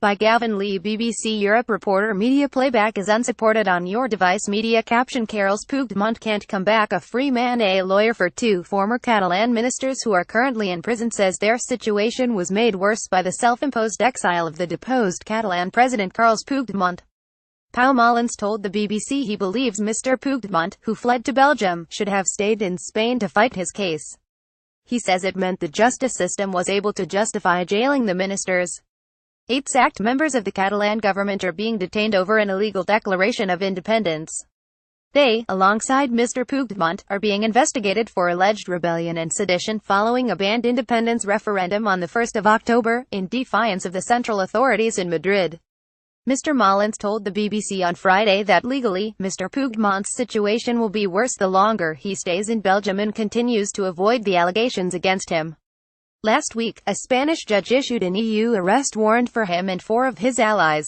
By Gavin Lee BBC Europe reporter. Media playback is unsupported on your device. Media caption: Carles Puigdemont can't come back a free man. A lawyer for two former Catalan ministers who are currently in prison says their situation was made worse by the self-imposed exile of the deposed Catalan President Carles Puigdemont. Pau Molins told the BBC he believes Mr Puigdemont, who fled to Belgium, should have stayed in Spain to fight his case. He says it meant the justice system was able to justify jailing the ministers. 8 sacked members of the Catalan government are being detained over an illegal declaration of independence. They, alongside Mr Puigdemont, are being investigated for alleged rebellion and sedition following a banned independence referendum on the 1st of October, in defiance of the central authorities in Madrid. Mr Molins told the BBC on Friday that legally, Mr Puigdemont's situation will be worse the longer he stays in Belgium and continues to avoid the allegations against him. Last week, a Spanish judge issued an EU arrest warrant for him and 4 of his allies.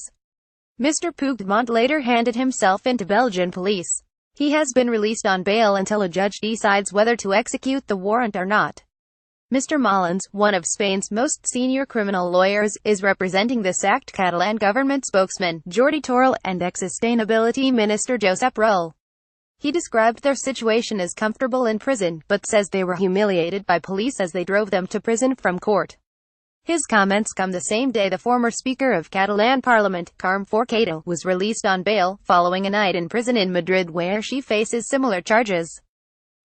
Mr Puigdemont later handed himself into Belgian police. He has been released on bail until a judge decides whether to execute the warrant or not. Mr Molins, one of Spain's most senior criminal lawyers, is representing the sacked Catalan government spokesman, Jordi Turull, and exSustainability Minister Josep Rull. He described their situation as comfortable in prison, but says they were humiliated by police as they drove them to prison from court. His comments come the same day the former Speaker of Catalan Parliament, Carme Forcadell, was released on bail, following a night in prison in Madrid where she faces similar charges.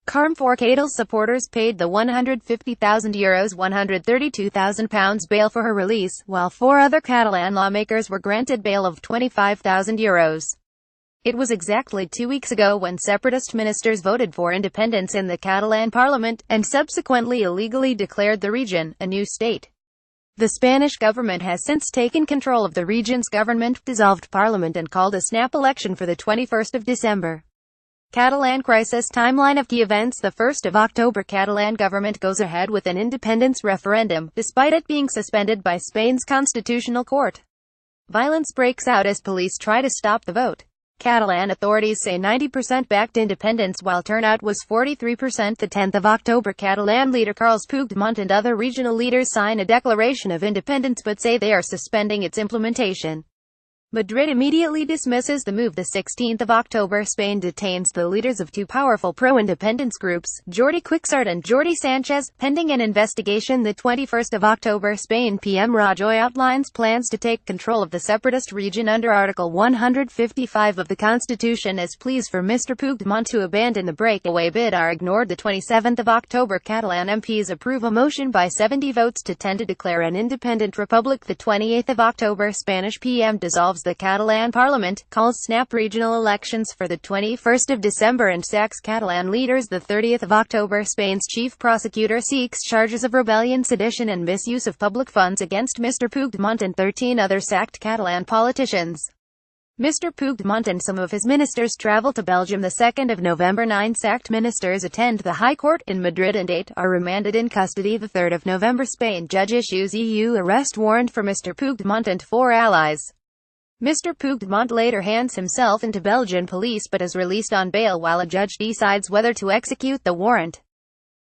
Carme Forcadell's supporters paid the €150,000 £132,000 bail for her release, while 4 other Catalan lawmakers were granted bail of €25,000. It was exactly 2 weeks ago when separatist ministers voted for independence in the Catalan Parliament, and subsequently illegally declared the region a new state. The Spanish government has since taken control of the region's government, dissolved parliament and called a snap election for the 21st of December. Catalan crisis timeline of key events. The 1st of October Catalan government goes ahead with an independence referendum, despite it being suspended by Spain's constitutional court. Violence breaks out as police try to stop the vote. Catalan authorities say 90% backed independence while turnout was 43%. The 10th of October Catalan leader Carles Puigdemont and other regional leaders sign a declaration of independence but say they are suspending its implementation. Madrid immediately dismisses the move. The 16th of October Spain detains the leaders of 2 powerful pro-independence groups, Jordi Turull and Jordi Sanchez, pending an investigation. The 21st of October Spain PM Rajoy outlines plans to take control of the separatist region under Article 155 of the Constitution as pleas for Mr Puigdemont to abandon the breakaway bid are ignored. The 27th of October Catalan MPs approve a motion by 70 votes to 10 to declare an independent republic. The 28th of October Spanish PM dissolves the Catalan Parliament, calls snap regional elections for the 21st of December and sacks Catalan leaders. The 30th of October Spain's chief prosecutor seeks charges of rebellion, sedition and misuse of public funds against Mr Puigdemont and 13 other sacked Catalan politicians. Mr Puigdemont and some of his ministers travel to Belgium. The 2nd of November 9 sacked ministers attend the High Court in Madrid and 8 are remanded in custody. The 3rd of November Spain judge issues EU arrest warrant for Mr Puigdemont and 4 allies. Mr Puigdemont later hands himself into Belgian police but is released on bail while a judge decides whether to execute the warrant.